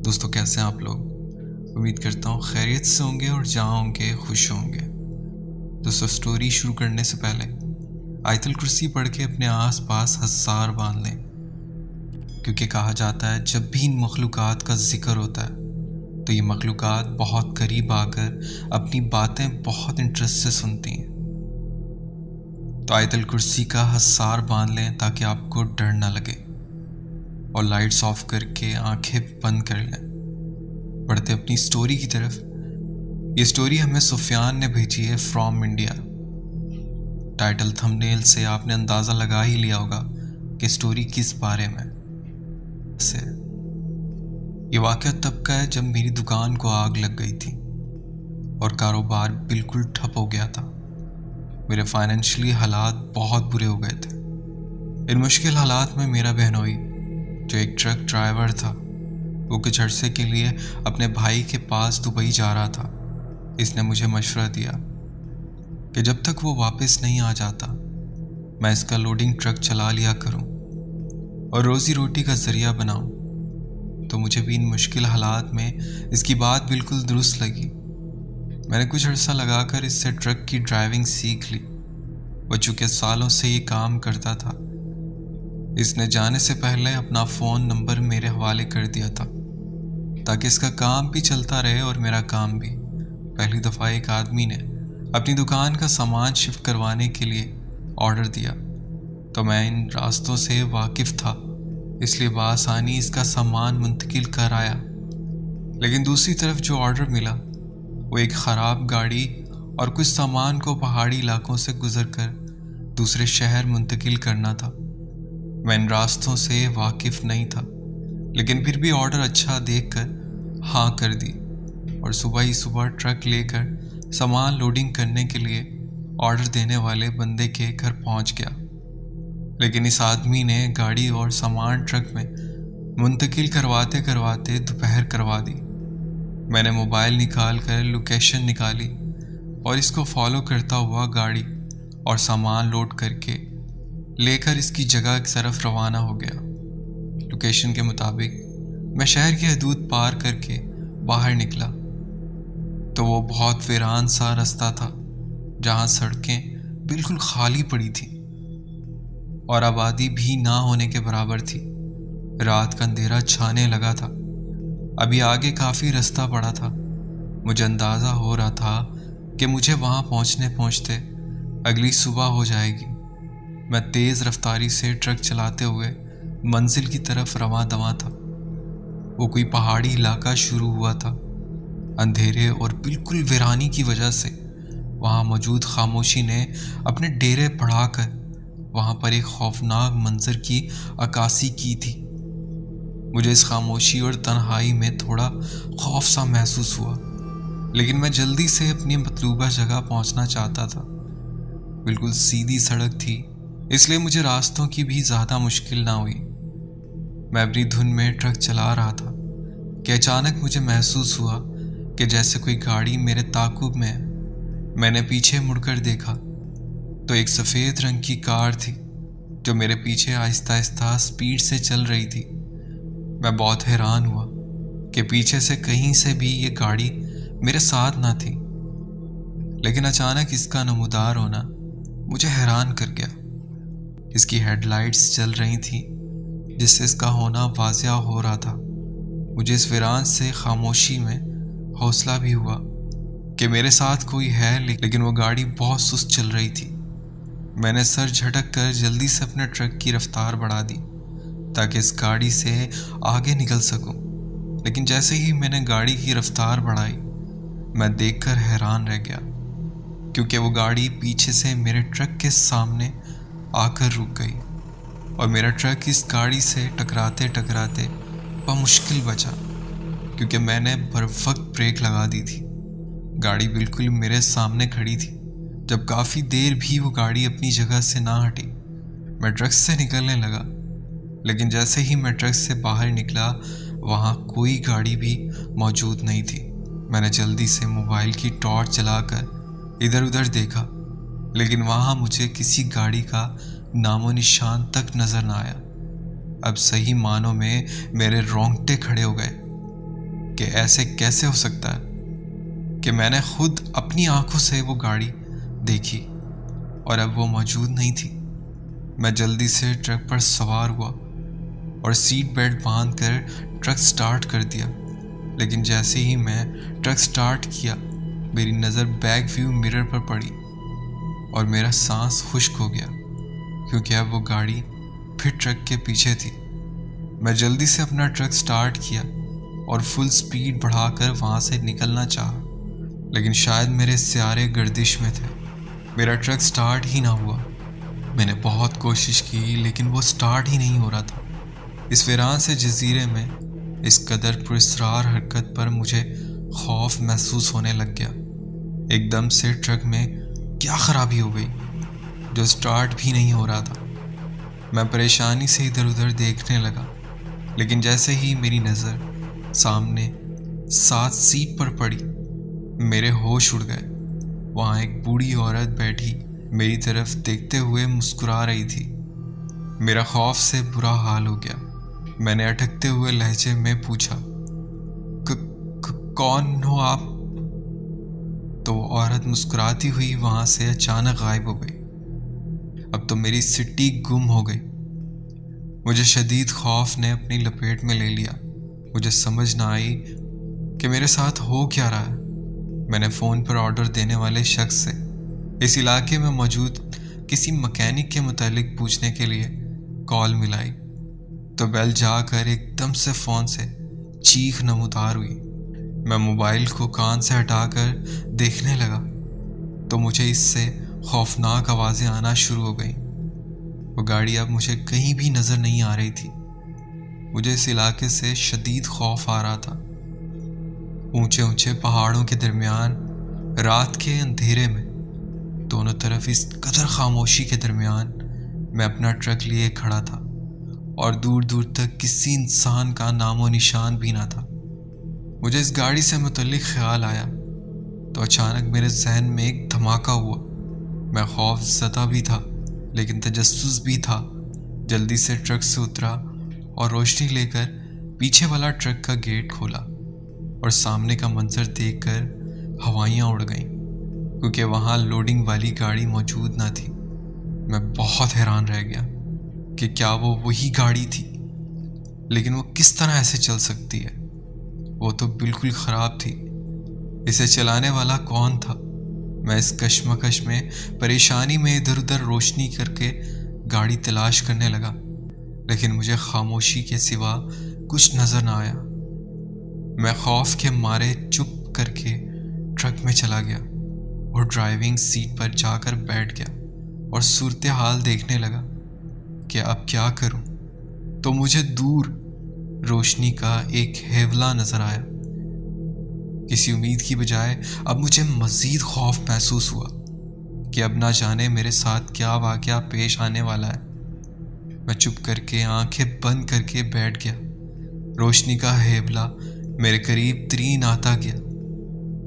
دوستوں کیسے ہیں آپ لوگ؟ امید کرتا ہوں خیریت سے ہوں گے اور جہاں ہوں گے خوش ہوں گے۔ دوستوں سٹوری شروع کرنے سے پہلے آیت الکرسی پڑھ کے اپنے آس پاس حصار باندھ لیں، کیونکہ کہا جاتا ہے جب بھی ان مخلوقات کا ذکر ہوتا ہے تو یہ مخلوقات بہت قریب آ کر اپنی باتیں بہت انٹرسٹ سے سنتی ہیں۔ تو آیت الکرسی کا حصار باندھ لیں تاکہ آپ کو ڈر نہ لگے، اور لائٹس آف کر کے آنکھیں بند کر لیں۔ بڑھتے اپنی سٹوری کی طرف۔ یہ سٹوری ہمیں سفیان نے بھیجی ہے فرام انڈیا۔ ٹائٹل تھمبنیل سے آپ نے اندازہ لگا ہی لیا ہوگا کہ سٹوری کس بارے میں سے۔ یہ واقعہ تب کا ہے جب میری دکان کو آگ لگ گئی تھی اور کاروبار بالکل ٹھپ ہو گیا تھا۔ میرے فائنینشلی حالات بہت برے ہو گئے تھے۔ ان مشکل حالات میں میرا بہنوئی جو ایک ٹرک ڈرائیور تھا، وہ کچھ عرصے کے لیے اپنے بھائی کے پاس دبئی جا رہا تھا۔ اس نے مجھے مشورہ دیا کہ جب تک وہ واپس نہیں آ جاتا میں اس کا لوڈنگ ٹرک چلا لیا کروں اور روزی روٹی کا ذریعہ بناؤں۔ تو مجھے بھی ان مشکل حالات میں اس کی بات بالکل درست لگی۔ میں نے کچھ عرصہ لگا کر اس سے ٹرک کی ڈرائیونگ سیکھ لی۔ وہ چونکہ سالوں سے یہ کام کرتا تھا، اس نے جانے سے پہلے اپنا فون نمبر میرے حوالے کر دیا تھا تاکہ اس کا کام بھی چلتا رہے اور میرا کام بھی۔ پہلی دفعہ ایک آدمی نے اپنی دکان کا سامان شفٹ کروانے کے لیے آرڈر دیا تو میں ان راستوں سے واقف تھا، اس لیے بآسانی اس کا سامان منتقل کر آیا۔ لیکن دوسری طرف جو آرڈر ملا وہ ایک خراب گاڑی اور کچھ سامان کو پہاڑی علاقوں سے گزر کر دوسرے شہر منتقل کرنا تھا۔ میں ان راستوں سے واقف نہیں تھا، لیکن پھر بھی آرڈر اچھا دیکھ کر ہاں کر دی اور صبح ہی صبح ٹرک لے کر سامان لوڈنگ کرنے کے لیے آرڈر دینے والے بندے کے گھر پہنچ گیا۔ لیکن اس آدمی نے گاڑی اور سامان ٹرک میں منتقل کرواتے کرواتے دوپہر کروا دی۔ میں نے موبائل نکال کر لوکیشن نکالی اور اس کو فالو کرتا ہوا گاڑی اور سامان لوڈ کر کے لے کر اس کی جگہ کی طرف روانہ ہو گیا۔ لوکیشن کے مطابق میں شہر کی حدود پار کر کے باہر نکلا تو وہ بہت ویران سا راستہ تھا جہاں سڑکیں بالکل خالی پڑی تھیں اور آبادی بھی نہ ہونے کے برابر تھی۔ رات کا اندھیرا چھانے لگا تھا۔ ابھی آگے کافی راستہ پڑا تھا۔ مجھے اندازہ ہو رہا تھا کہ مجھے وہاں پہنچتے اگلی صبح ہو جائے گی۔ میں تیز رفتاری سے ٹرک چلاتے ہوئے منزل کی طرف رواں دواں تھا۔ وہ کوئی پہاڑی علاقہ شروع ہوا تھا۔ اندھیرے اور بالکل ویرانی کی وجہ سے وہاں موجود خاموشی نے اپنے ڈیرے بڑھا کر وہاں پر ایک خوفناک منظر کی عکاسی کی تھی۔ مجھے اس خاموشی اور تنہائی میں تھوڑا خوف سا محسوس ہوا، لیکن میں جلدی سے اپنی مطلوبہ جگہ پہنچنا چاہتا تھا۔ بالکل سیدھی سڑک تھی، اس لیے مجھے راستوں کی بھی زیادہ مشکل نہ ہوئی۔ میں اپنی دھن میں ٹرک چلا رہا تھا کہ اچانک مجھے محسوس ہوا کہ جیسے کوئی گاڑی میرے تعاقب میں ہے۔ میں نے پیچھے مڑ کر دیکھا تو ایک سفید رنگ کی کار تھی جو میرے پیچھے آہستہ آہستہ سپیڈ سے چل رہی تھی۔ میں بہت حیران ہوا کہ پیچھے سے کہیں سے بھی یہ گاڑی میرے ساتھ نہ تھی، لیکن اچانک اس کا نمودار ہونا مجھے حیران کر گیا۔ اس کی ہیڈ لائٹس جل رہی تھیں جس سے اس کا ہونا واضح ہو رہا تھا۔ مجھے اس ویران سے خاموشی میں حوصلہ بھی ہوا کہ میرے ساتھ کوئی ہے، لیکن وہ گاڑی بہت سست چل رہی تھی۔ میں نے سر جھٹک کر جلدی سے اپنے ٹرک کی رفتار بڑھا دی تاکہ اس گاڑی سے آگے نکل سکوں، لیکن جیسے ہی میں نے گاڑی کی رفتار بڑھائی میں دیکھ کر حیران رہ گیا، کیونکہ وہ گاڑی پیچھے سے میرے ٹرک کے سامنے آ کر رک گئی اور میرا ٹرک اس گاڑی سے ٹکراتے ٹکراتے بمشکل بچا، کیونکہ میں نے بروقت بریک لگا دی تھی۔ گاڑی بالکل میرے سامنے کھڑی تھی۔ جب کافی دیر بھی وہ گاڑی اپنی جگہ سے نہ ہٹی میں ٹرک سے نکلنے لگا، لیکن جیسے ہی میں ٹرک سے باہر نکلا وہاں کوئی گاڑی بھی موجود نہیں تھی۔ میں نے جلدی سے موبائل کی ٹارچ جلا کر ادھر ادھر دیکھا، لیکن وہاں مجھے کسی گاڑی کا نام و نشان تک نظر نہ آیا۔ اب صحیح معنوں میں میرے رونگٹے کھڑے ہو گئے۔ کہ ایسے کیسے ہو سکتا ہے کہ میں نے خود اپنی آنکھوں سے وہ گاڑی دیکھی اور اب وہ موجود نہیں تھی۔ میں جلدی سے ٹرک پر سوار ہوا اور سیٹ بیلٹ باندھ کر ٹرک سٹارٹ کر دیا، لیکن جیسے ہی میں ٹرک سٹارٹ کیا میری نظر بیک ویو مرر پر پڑی اور میرا سانس خشک ہو گیا، کیونکہ اب وہ گاڑی پھر ٹرک کے پیچھے تھی۔ میں جلدی سے اپنا ٹرک سٹارٹ کیا اور فل سپیڈ بڑھا کر وہاں سے نکلنا چاہا، لیکن شاید میرے سیارے گردش میں تھے، میرا ٹرک سٹارٹ ہی نہ ہوا۔ میں نے بہت کوشش کی لیکن وہ سٹارٹ ہی نہیں ہو رہا تھا۔ اس ویران سے جزیرے میں اس قدر پراسرار حرکت پر مجھے خوف محسوس ہونے لگ گیا۔ ایک دم سے ٹرک میں کیا خرابی ہو گئی جو سٹارٹ بھی نہیں ہو رہا تھا۔ میں پریشانی سے ادھر ادھر دیکھنے لگا، لیکن جیسے ہی میری نظر سامنے 7 سیٹ پر پڑی میرے ہوش اڑ گئے۔ وہاں ایک بوڑھی عورت بیٹھی میری طرف دیکھتے ہوئے مسکرا رہی تھی۔ میرا خوف سے برا حال ہو گیا۔ میں نے اٹکتے ہوئے لہجے میں پوچھا، کون ہو آپ؟ تو وہ عورت مسکراتی ہوئی وہاں سے اچانک غائب ہو گئی۔ اب تو میری سٹی گم ہو گئی۔ مجھے شدید خوف نے اپنی لپیٹ میں لے لیا۔ مجھے سمجھ نہ آئی کہ میرے ساتھ ہو کیا رہا ہے۔ میں نے فون پر آرڈر دینے والے شخص سے اس علاقے میں موجود کسی مکینک کے متعلق پوچھنے کے لیے کال ملائی تو بیل جا کر ایک دم سے فون سے چیخ نمودار ہوئی۔ میں موبائل کو کان سے ہٹا کر دیکھنے لگا تو مجھے اس سے خوفناک آوازیں آنا شروع ہو گئیں۔ وہ گاڑی اب مجھے کہیں بھی نظر نہیں آ رہی تھی۔ مجھے اس علاقے سے شدید خوف آ رہا تھا۔ اونچے اونچے پہاڑوں کے درمیان رات کے اندھیرے میں دونوں طرف اس قدر خاموشی کے درمیان میں اپنا ٹرک لیے کھڑا تھا اور دور دور تک کسی انسان کا نام و نشان بھی نہ تھا۔ مجھے اس گاڑی سے متعلق خیال آیا تو اچانک میرے ذہن میں ایک دھماکہ ہوا۔ میں خوف زدہ بھی تھا لیکن تجسس بھی تھا۔ جلدی سے ٹرک سے اترا اور روشنی لے کر پیچھے والا ٹرک کا گیٹ کھولا اور سامنے کا منظر دیکھ کر ہوائیاں اڑ گئیں، کیونکہ وہاں لوڈنگ والی گاڑی موجود نہ تھی۔ میں بہت حیران رہ گیا کہ کیا وہ وہی گاڑی تھی، لیکن وہ کس طرح ایسے چل سکتی ہے؟ وہ تو بالکل خراب تھی۔ اسے چلانے والا کون تھا؟ میں اس کشمکش میں پریشانی میں ادھر ادھر روشنی کر کے گاڑی تلاش کرنے لگا، لیکن مجھے خاموشی کے سوا کچھ نظر نہ آیا۔ میں خوف کے مارے چپ کر کے ٹرک میں چلا گیا اور ڈرائیونگ سیٹ پر جا کر بیٹھ گیا اور صورتحال دیکھنے لگا کہ اب کیا کروں۔ تو مجھے دور روشنی کا ایک ہیولا نظر آیا۔ کسی امید کی بجائے اب مجھے مزید خوف محسوس ہوا کہ اب نہ جانے میرے ساتھ کیا واقعہ پیش آنے والا ہے۔ میں چپ کر کے آنکھیں بند کر کے بیٹھ گیا۔ روشنی کا ہیولا میرے قریب ترین آتا گیا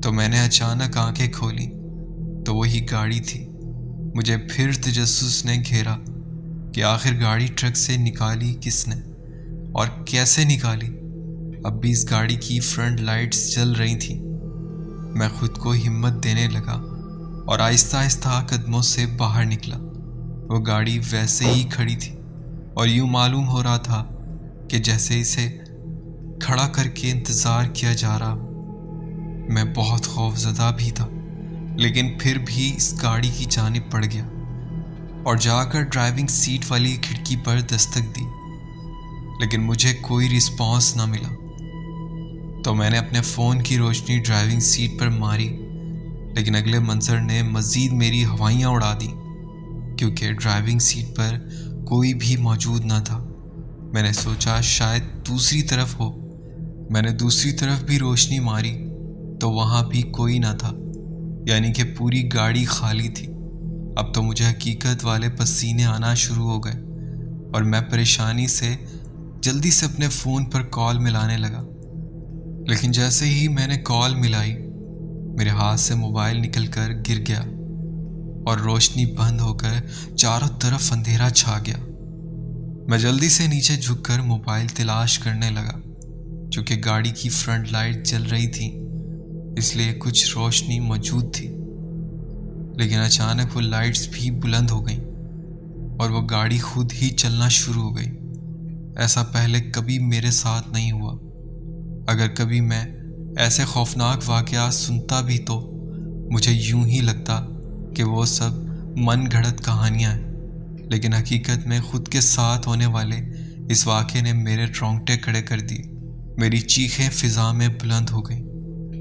تو میں نے اچانک آنکھیں کھولی تو وہی گاڑی تھی۔ مجھے پھر تجسس نے گھیرا کہ آخر گاڑی ٹرک سے نکالی کس نے اور کیسے نکالی۔ اب بھی اس گاڑی کی فرنٹ لائٹس جل رہی تھیں۔ میں خود کو ہمت دینے لگا اور آہستہ آہستہ قدموں سے باہر نکلا۔ وہ گاڑی ویسے ہی کھڑی تھی اور یوں معلوم ہو رہا تھا کہ جیسے اسے کھڑا کر کے انتظار کیا جا رہا۔ میں بہت خوف زدہ بھی تھا، لیکن پھر بھی اس گاڑی کی جانب بڑھ گیا اور جا کر ڈرائیونگ سیٹ والی کھڑکی پر دستک دی، لیکن مجھے کوئی رسپانس نہ ملا۔ تو میں نے اپنے فون کی روشنی ڈرائیونگ سیٹ پر ماری، لیکن اگلے منظر نے مزید میری ہوائیاں اڑا دیں، کیونکہ ڈرائیونگ سیٹ پر کوئی بھی موجود نہ تھا۔ میں نے سوچا شاید دوسری طرف ہو۔ میں نے دوسری طرف بھی روشنی ماری تو وہاں بھی کوئی نہ تھا، یعنی کہ پوری گاڑی خالی تھی۔ اب تو مجھے حقیقت والے پسینے آنا شروع ہو گئے اور میں پریشانی سے جلدی سے اپنے فون پر کال ملانے لگا، لیکن جیسے ہی میں نے کال ملائی میرے ہاتھ سے موبائل نکل کر گر گیا اور روشنی بند ہو کر چاروں طرف اندھیرا چھا گیا۔ میں جلدی سے نیچے جھک کر موبائل تلاش کرنے لگا، چونکہ گاڑی کی فرنٹ لائٹ جل رہی تھی اس لیے کچھ روشنی موجود تھی، لیکن اچانک وہ لائٹس بھی بلند ہو گئیں اور وہ گاڑی خود ہی چلنا شروع ہو گئی۔ ایسا پہلے کبھی میرے ساتھ نہیں ہوا۔ اگر کبھی میں ایسے خوفناک واقعات سنتا بھی تو مجھے یوں ہی لگتا کہ وہ سب من گھڑت کہانیاں ہیں، لیکن حقیقت میں خود کے ساتھ ہونے والے اس واقعے نے میرے رونگٹے کھڑے کر دیے۔ میری چیخیں فضا میں بلند ہو گئیں۔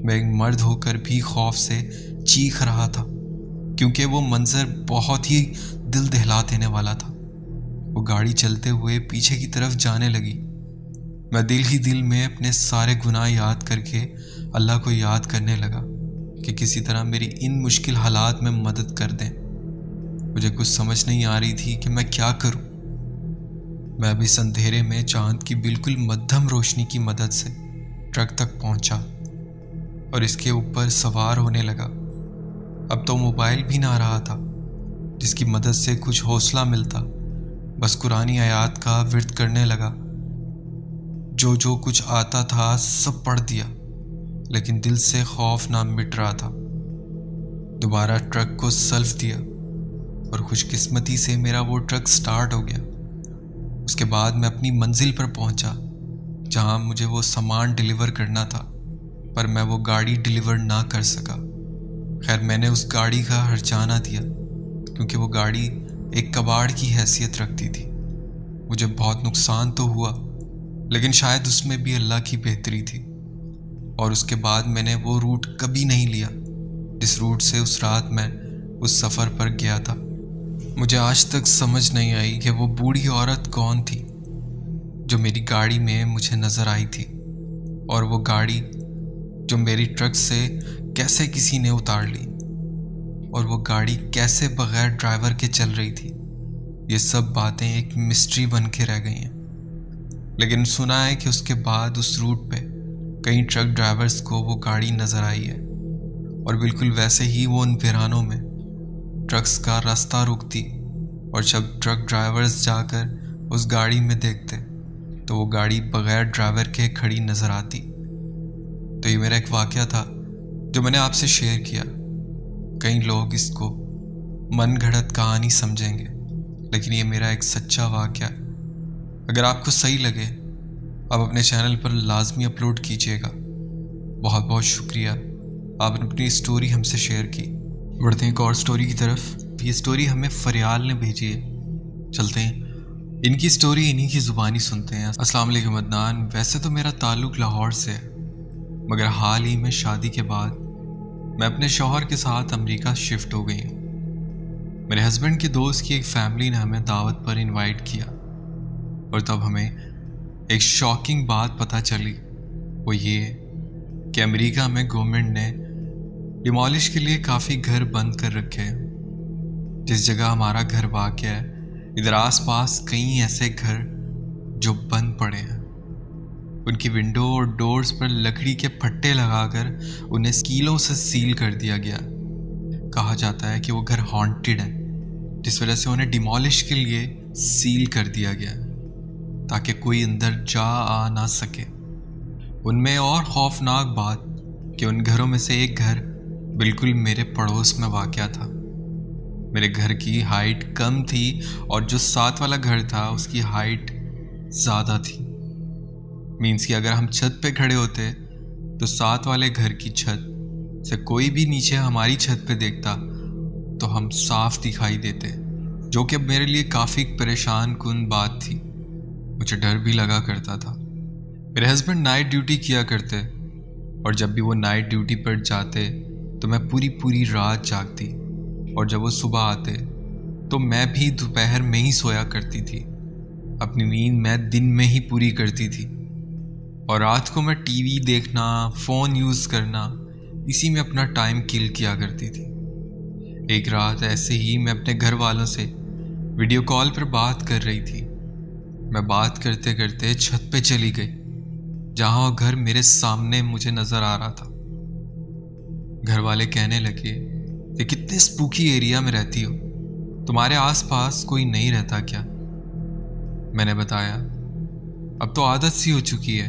میں ایک مرد ہو کر بھی خوف سے چیخ رہا تھا، کیونکہ وہ منظر بہت ہی دل دہلا دینے والا تھا۔ وہ گاڑی چلتے ہوئے پیچھے کی طرف جانے لگی۔ میں دل ہی دل میں اپنے سارے گناہ یاد کر کے اللہ کو یاد کرنے لگا کہ کسی طرح میری ان مشکل حالات میں مدد کر دیں۔ مجھے کچھ سمجھ نہیں آ رہی تھی کہ میں کیا کروں۔ میں اب اس اندھیرے میں چاند کی بالکل مدھم روشنی کی مدد سے ٹرک تک پہنچا اور اس کے اوپر سوار ہونے لگا۔ اب تو موبائل بھی نہ رہا تھا جس کی مدد سے کچھ حوصلہ ملتا، بس قرآن آیات کا ورد کرنے لگا۔ جو کچھ آتا تھا سب پڑھ دیا، لیکن دل سے خوف نہ مٹ رہا تھا۔ دوبارہ ٹرک کو سلف دیا اور خوش قسمتی سے میرا وہ ٹرک سٹارٹ ہو گیا۔ اس کے بعد میں اپنی منزل پر پہنچا جہاں مجھے وہ سامان ڈیلیور کرنا تھا، پر میں وہ گاڑی ڈیلیور نہ کر سکا۔ خیر، میں نے اس گاڑی کا ہرجانہ دیا کیونکہ وہ گاڑی ایک کباڑ کی حیثیت رکھتی تھی۔ مجھے بہت نقصان تو ہوا، لیکن شاید اس میں بھی اللہ کی بہتری تھی، اور اس کے بعد میں نے وہ روٹ کبھی نہیں لیا جس روٹ سے اس رات میں اس سفر پر گیا تھا۔ مجھے آج تک سمجھ نہیں آئی کہ وہ بوڑھی عورت کون تھی جو میری گاڑی میں مجھے نظر آئی تھی، اور وہ گاڑی جو میری ٹرک سے کیسے کسی نے اتار لی، اور وہ گاڑی کیسے بغیر ڈرائیور کے چل رہی تھی۔ یہ سب باتیں ایک مسٹری بن کے رہ گئی ہیں، لیکن سنا ہے کہ اس کے بعد اس روٹ پہ کئی ٹرک ڈرائیورز کو وہ گاڑی نظر آئی ہے، اور بالکل ویسے ہی وہ ان ویرانوں میں ٹرکس کا راستہ روکتی، اور جب ٹرک ڈرائیورز جا کر اس گاڑی میں دیکھتے تو وہ گاڑی بغیر ڈرائیور کے کھڑی نظر آتی۔ تو یہ میرا ایک واقعہ تھا جو میں نے آپ سے شیئر کیا۔ کئی لوگ اس کو من گھڑت کہانی سمجھیں گے، لیکن یہ میرا ایک سچا واقعہ۔ اگر آپ کو صحیح لگے آپ اپنے چینل پر لازمی اپلوڈ کیجیے گا۔ بہت بہت شکریہ، آپ نے اپنی سٹوری ہم سے شیئر کی۔ بڑھتے ہیں ایک اور سٹوری کی طرف۔ یہ سٹوری ہمیں فریال نے بھیجی ہے، چلتے ہیں ان کی سٹوری انہی کی زبانی سنتے ہیں۔ السلام علیکم عدنان، ویسے تو میرا تعلق لاہور سے ہے، مگر حال ہی میں شادی کے بعد میں اپنے شوہر کے ساتھ امریکہ شفٹ ہو گئی ہوں۔ میرے ہسبینڈ کے دوست کی ایک فیملی نے ہمیں دعوت پر انوائٹ کیا، اور تب ہمیں ایک شاکنگ بات پتہ چلی، وہ یہ کہ امریکہ میں گورنمنٹ نے ڈیمالش کے لیے کافی گھر بند کر رکھے ہیں۔ جس جگہ ہمارا گھر واقع ہے ادھر آس پاس کئی ایسے گھر جو بند پڑے ہیں، ان کی ونڈو اور ڈورز پر لکڑی کے پھٹے لگا کر انہیں کیلوں سے سیل کر دیا گیا۔ کہا جاتا ہے کہ وہ گھر ہانٹڈ ہیں، جس وجہ سے انہیں ڈیمالش کے لیے سیل کر دیا گیا تاکہ کوئی اندر جا آ نہ سکے۔ ان میں اور خوفناک بات کہ ان گھروں میں سے ایک گھر بالکل میرے پڑوس میں واقع تھا۔ میرے گھر کی ہائٹ کم تھی اور جو ساتھ والا گھر تھا اس کی ہائٹ زیادہ تھی۔ مینس کہ اگر ہم چھت پہ کھڑے ہوتے تو ساتھ والے گھر کی چھت سے کوئی بھی نیچے ہماری چھت پہ دیکھتا تو ہم صاف دکھائی دیتے، جو کہ میرے لیے کافی پریشان کن بات تھی۔ مجھے ڈر بھی لگا کرتا تھا۔ میرے ہسبینڈ نائٹ ڈیوٹی کیا کرتے، اور جب بھی وہ نائٹ ڈیوٹی پر جاتے تو میں پوری رات جاگتی، اور جب وہ صبح آتے تو میں بھی دوپہر میں ہی سویا کرتی تھی۔ اپنی نیند میں دن میں ہی پوری کرتی تھی، اور رات کو میں ٹی وی دیکھنا، فون یوز کرنا، اسی میں اپنا ٹائم کل کیا کرتی تھی۔ ایک رات ایسے ہی میں اپنے گھر والوں سے ویڈیو کال پر بات کر رہی تھی۔ میں بات کرتے کرتے چھت پہ چلی گئی جہاں وہ گھر میرے سامنے مجھے نظر آ رہا تھا۔ گھر والے کہنے لگے کہ کتنے سپوکی ایریا میں رہتی ہو، تمہارے آس پاس کوئی نہیں رہتا کیا؟ میں نے بتایا اب تو عادت سی ہو چکی ہے،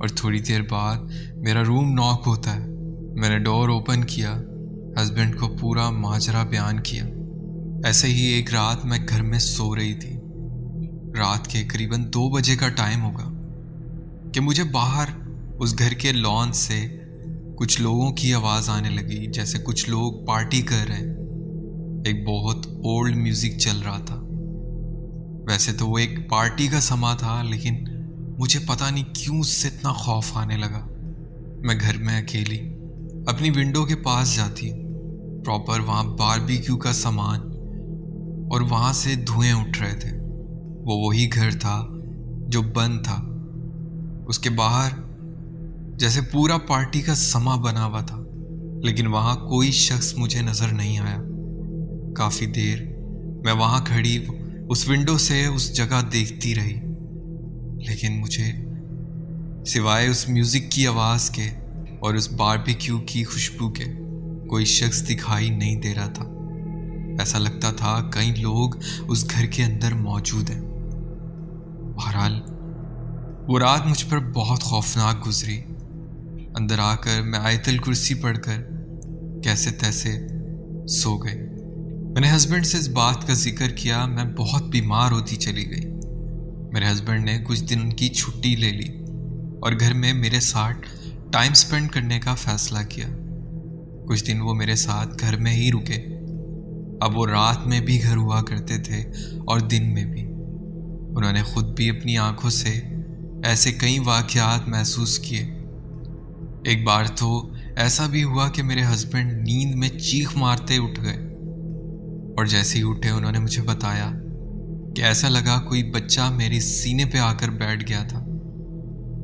اور تھوڑی دیر بعد میرا روم ناک ہوتا ہے. میں نے ڈور اوپن کیا، ہسبینڈ کو پورا ماجرا بیان کیا. ایسے ہی ایک رات میں گھر میں سو رہی تھی. رات کے قریباً 2 بجے کا ٹائم ہوگا کہ مجھے باہر اس گھر کے لان سے کچھ لوگوں کی آواز آنے لگی، جیسے کچھ لوگ پارٹی کر رہے ہیں. ایک بہت اولڈ میوزک چل رہا تھا. ویسے تو وہ ایک پارٹی کا سما تھا، لیکن مجھے پتہ نہیں کیوں اس سے اتنا خوف آنے لگا. میں گھر میں اکیلی اپنی ونڈو کے پاس جاتی ہوں. پراپر وہاں باربیکیو کا سامان اور وہاں سے دھوئیں اٹھ رہے تھے. وہ وہی گھر تھا جو بند تھا. اس کے باہر جیسے پورا پارٹی کا سما بنا ہوا تھا، لیکن وہاں کوئی شخص مجھے نظر نہیں آیا. کافی دیر میں وہاں کھڑی اس ونڈو سے اس جگہ دیکھتی رہی، لیکن مجھے سوائے اس میوزک کی آواز کے اور اس باربیکیو کی خوشبو کے کوئی شخص دکھائی نہیں دے رہا تھا. ایسا لگتا تھا کئی لوگ اس گھر کے اندر موجود ہیں. بہرحال وہ رات مجھ پر بہت خوفناک گزری. اندر آ کر میں آیت الکرسی پڑھ کر کیسے تیسے سو گئی. میں نے ہسبینڈ سے اس بات کا ذکر کیا. میں بہت بیمار ہوتی چلی گئی. میرے ہسبینڈ نے کچھ دن کی چھٹی لے لی اور گھر میں میرے ساتھ ٹائم سپینڈ کرنے کا فیصلہ کیا. کچھ دن وہ میرے ساتھ گھر میں ہی رکے. اب وہ رات میں بھی گھر ہوا کرتے تھے اور دن میں بھی. انہوں نے خود بھی اپنی آنکھوں سے ایسے کئی واقعات محسوس کیے. ایک بار تو ایسا بھی ہوا کہ میرے ہسبینڈ نیند میں چیخ مارتے اٹھ گئے، اور جیسے ہی اٹھے انہوں نے مجھے بتایا کہ ایسا لگا کوئی بچہ میرے سینے پہ آ کر بیٹھ گیا تھا.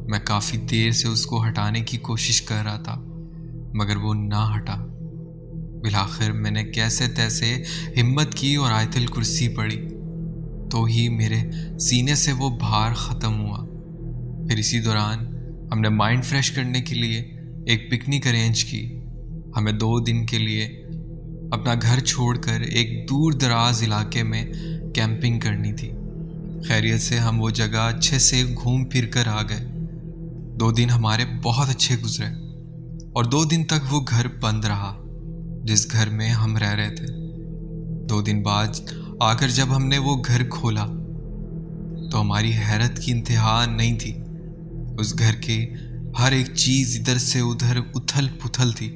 میں کافی دیر سے اس کو ہٹانے کی کوشش کر رہا تھا، مگر وہ نہ ہٹا. بالآخر میں نے کیسے تیسے ہمت کی اور آیت الکرسی پڑھی تو ہی میرے سینے سے وہ بھار ختم ہوا. پھر اسی دوران ہم نے مائنڈ فریش کرنے کے لیے ایک پکنک ارینج کی. ہمیں 2 دن کے لیے اپنا گھر چھوڑ کر ایک دور دراز علاقے میں کیمپنگ کرنی تھی. خیریت سے ہم وہ جگہ اچھے سے گھوم پھر کر آ گئے. 2 دن ہمارے بہت اچھے گزرے اور 2 دن تک وہ گھر بند رہا جس گھر میں ہم رہ رہے تھے. 2 دن بعد آ کر جب ہم نے وہ گھر کھولا تو ہماری حیرت کی انتہا نہیں تھی. اس گھر کی ہر ایک چیز ادھر سے ادھر اتھل پتھل تھی.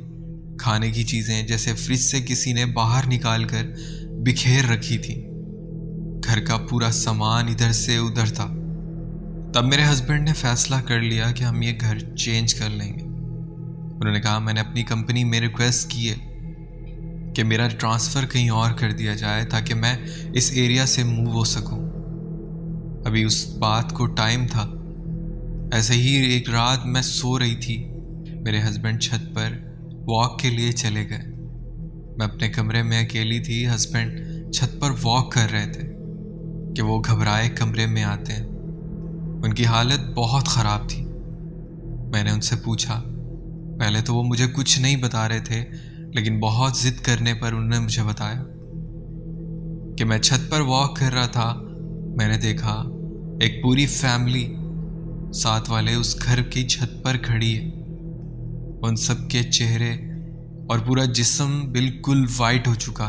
کھانے کی چیزیں جیسے فریج سے کسی نے باہر نکال کر بکھیر رکھی تھی. گھر کا پورا سامان ادھر سے ادھر تھا. تب میرے ہسبینڈ نے فیصلہ کر لیا کہ ہم یہ گھر چینج کر لیں گے. انہوں نے کہا میں نے اپنی کمپنی میں ریکویسٹ کی ہے کہ میرا ٹرانسفر کہیں اور کر دیا جائے تاکہ میں اس ایریا سے موو ہو سکوں. ابھی اس بات کو ٹائم تھا. ایسے ہی ایک رات میں سو رہی تھی. میرے ہسبینڈ چھت پر واک کے لیے چلے گئے. میں اپنے کمرے میں اکیلی تھی. ہسبینڈ چھت پر واک کر رہے تھے کہ وہ گھبرائے کمرے میں آتے ہیں. ان کی حالت بہت خراب تھی. میں نے ان سے پوچھا. پہلے تو وہ مجھے کچھ نہیں بتا رہے تھے، لیکن بہت ضد کرنے پر انہوں نے مجھے بتایا کہ میں چھت پر واک کر رہا تھا. میں نے دیکھا ایک پوری فیملی ساتھ والے اس گھر کی چھت پر کھڑی ہے. ان سب کے چہرے اور پورا جسم بالکل وائٹ ہو چکا.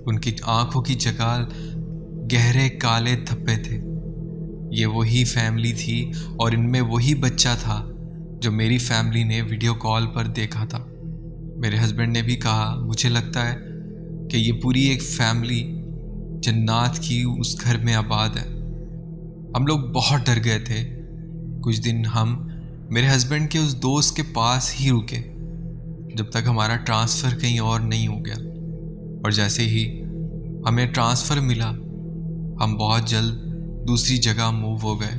ان کی آنکھوں کی جگہ گہرے کالے دھبے تھے. یہ وہی فیملی تھی اور ان میں وہی بچہ تھا جو میری فیملی نے ویڈیو کال پر دیکھا تھا. میرے ہسبینڈ نے بھی کہا مجھے لگتا ہے کہ یہ پوری ایک فیملی جنات کی اس گھر میں آباد ہے. ہم لوگ بہت ڈر گئے تھے. کچھ دن ہم میرے ہسبینڈ کے اس دوست کے پاس ہی رکے جب تک ہمارا ٹرانسفر کہیں اور نہیں ہو گیا. اور جیسے ہی ہمیں ٹرانسفر ملا ہم بہت جلد دوسری جگہ موو ہو گئے.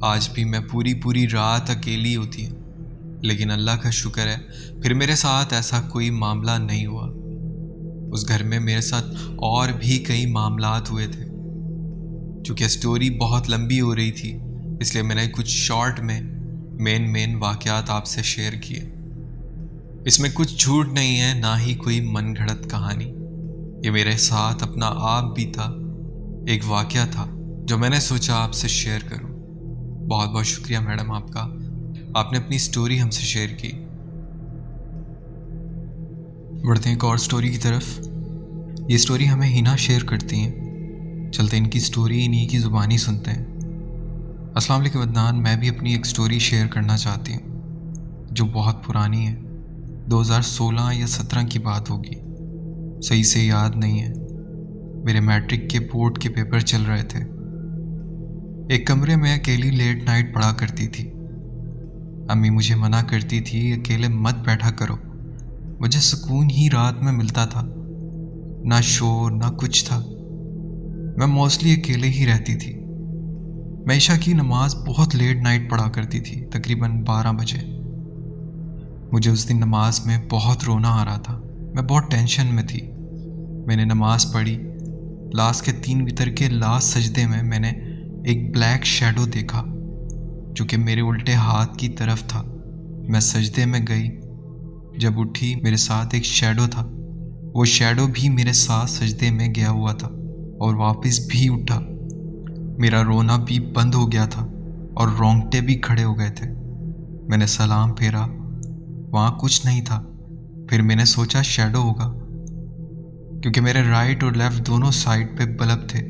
آج بھی میں پوری رات اکیلی ہوتی ہوں، لیکن اللہ کا شکر ہے پھر میرے ساتھ ایسا کوئی معاملہ نہیں ہوا. اس گھر میں میرے ساتھ اور بھی کئی معاملات ہوئے تھے. چونکہ سٹوری بہت لمبی ہو رہی تھی اس لیے میں نے کچھ شارٹ میں مین واقعات آپ سے شیئر کیے. اس میں کچھ جھوٹ نہیں ہے، نہ ہی کوئی من گھڑت کہانی. یہ میرے ساتھ اپنا آپ بھی تھا، ایک واقعہ تھا جو میں نے سوچا آپ سے شیئر کروں. بہت بہت شکریہ میڈم آپ کا. آپ نے اپنی سٹوری ہم سے شیئر کی۔ بڑھتے ہیں ایک اور سٹوری کی طرف۔ یہ سٹوری ہمیں ہینا شیئر کرتی ہیں، چلتے ان کی سٹوری انہی کی زبانی سنتے ہیں۔ السلام علیکم عدنان، میں بھی اپنی ایک سٹوری شیئر کرنا چاہتی ہوں جو بہت پرانی ہے، 2016 یا 17 کی بات ہوگی، صحیح سے یاد نہیں ہے۔ میرے میٹرک کے بورڈ کے پیپر چل رہے تھے۔ ایک کمرے میں اکیلی لیٹ نائٹ پڑھا کرتی تھی۔ امی مجھے منع کرتی تھی اکیلے مت بیٹھا کرو، مجھے سکون ہی رات میں ملتا تھا، نہ شور نہ کچھ تھا، میں موسٹلی اکیلے ہی رہتی تھی۔ میں عشاء کی نماز بہت لیٹ نائٹ پڑھا کرتی تھی، تقریباً 12 بجے۔ مجھے اس دن نماز میں بہت رونا آ رہا تھا، میں بہت ٹینشن میں تھی۔ میں نے نماز پڑھی، لاسٹ کے 3 وتر کے لاسٹ سجدے میں نے ایک بلیک شیڈو دیکھا جو کہ میرے الٹے ہاتھ کی طرف تھا۔ میں سجدے میں گئی، جب اٹھی میرے ساتھ ایک شیڈو تھا، وہ شیڈو بھی میرے ساتھ سجدے میں گیا ہوا تھا اور واپس بھی اٹھا۔ میرا رونا بھی بند ہو گیا تھا اور رونگٹے بھی کھڑے ہو گئے تھے۔ میں نے سلام پھیرا، وہاں کچھ نہیں تھا۔ پھر میں نے سوچا شیڈو ہوگا، کیونکہ میرے رائٹ اور لیفٹ دونوں سائڈ پہ بلب تھے۔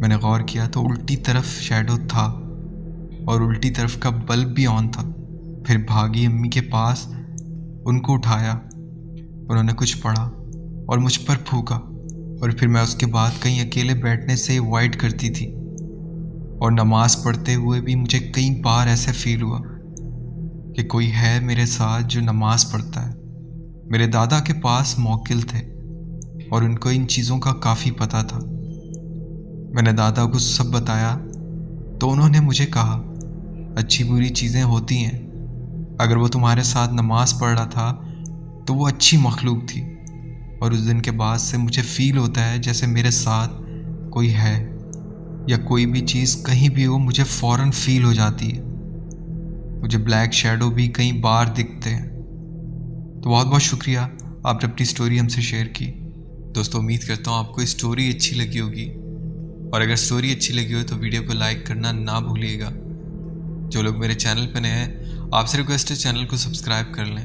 میں نے غور کیا تو الٹی طرف شیڈو تھا اور الٹی طرف کا بلب بھی آن تھا۔ پھر بھاگی امی کے پاس، ان کو اٹھایا، انہوں نے کچھ پڑھا اور مجھ پر پھونکا، اور پھر میں اس کے بعد کہیں اکیلے بیٹھنے سے اوائڈ کرتی تھی۔ اور نماز پڑھتے ہوئے بھی مجھے کئی بار ایسے فیل ہوا کہ کوئی ہے میرے ساتھ جو نماز پڑھتا ہے۔ میرے دادا کے پاس موکل تھے اور ان کو ان چیزوں کا کافی پتہ تھا۔ میں نے دادا کو سب بتایا تو انہوں نے مجھے کہا اچھی بری چیزیں ہوتی ہیں، اگر وہ تمہارے ساتھ نماز پڑھ رہا تھا تو وہ اچھی مخلوق تھی۔ اور اس دن کے بعد سے مجھے فیل ہوتا ہے جیسے میرے ساتھ کوئی ہے، یا کوئی بھی چیز کہیں بھی ہو مجھے فوراً فیل ہو جاتی ہے۔ مجھے بلیک شیڈو بھی کئی بار دکھتے ہیں۔ تو بہت بہت شکریہ، آپ نے اپنی سٹوری ہم سے شیئر کی۔ دوستو، امید کرتا ہوں آپ کو سٹوری اچھی لگی ہوگی، اور اگر سٹوری اچھی لگی ہو تو ویڈیو کو لائک کرنا نہ بھولیے گا۔ جو لوگ میرے چینل پہ نئے ہیں، آپ سے ریکویسٹ ہے چینل کو سبسکرائب کر لیں